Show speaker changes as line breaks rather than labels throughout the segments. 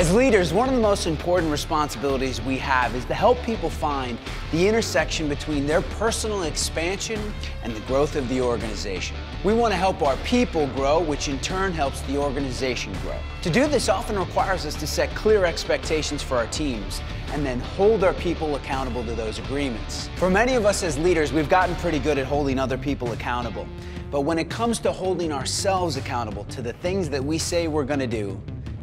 As leaders, one of the most important responsibilities we have is to help people find the intersection between their personal expansion and the growth of the organization. We want to help our people grow, which in turn helps the organization grow. To do this often requires us to set clear expectations for our teams and then hold our people accountable to those agreements. For many of us as leaders, we've gotten pretty good at holding other people accountable. But when it comes to holding ourselves accountable to the things that we say we're going to do,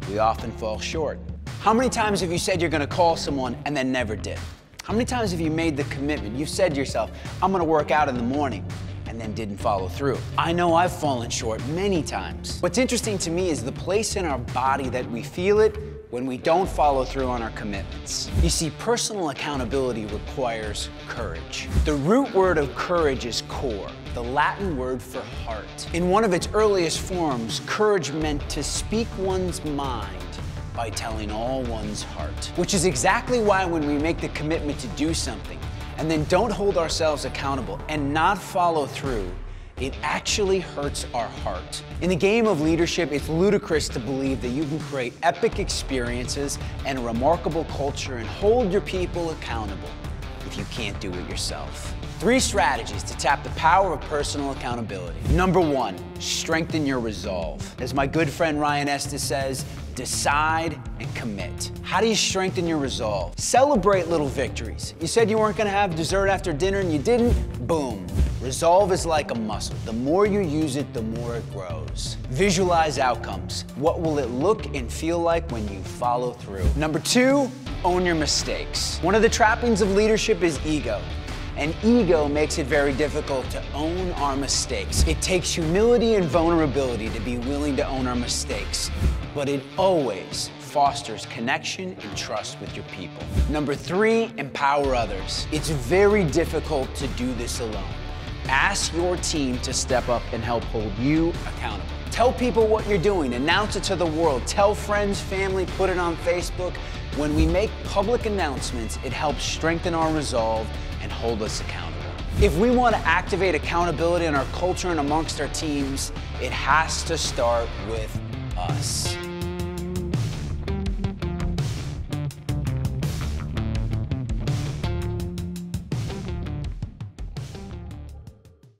we often fall short. How many times have you said you're going to call someone and then never did? How many times have you made the commitment? You've said to yourself, I'm going to work out in the morning, and then didn't follow through. I know I've fallen short many times. What's interesting to me is the place in our body that we feel it when we don't follow through on our commitments. You see, personal accountability requires courage. The root word of courage is core, the Latin word for heart. In one of its earliest forms, courage meant to speak one's mind by telling all one's heart, which is exactly why when we make the commitment to do something and then don't hold ourselves accountable and not follow through, it actually hurts our heart. In the game of leadership, it's ludicrous to believe that you can create epic experiences and a remarkable culture and hold your people accountable if you can't do it yourself. 3 strategies to tap the power of personal accountability. Number 1, strengthen your resolve. As my good friend Ryan Estes says, decide and commit. How do you strengthen your resolve? Celebrate little victories. You said you weren't gonna have dessert after dinner and you didn't? Boom. Resolve is like a muscle. The more you use it, the more it grows. Visualize outcomes. What will it look and feel like when you follow through? Number 2, own your mistakes. One of the trappings of leadership is ego. And ego makes it very difficult to own our mistakes. It takes humility and vulnerability to be willing to own our mistakes, but it always fosters connection and trust with your people. Number 3, empower others. It's very difficult to do this alone. Ask your team to step up and help hold you accountable. Tell people what you're doing, announce it to the world, tell friends, family, put it on Facebook. When we make public announcements, it helps strengthen our resolve and hold us accountable. If we want to activate accountability in our culture and amongst our teams, it has to start with us.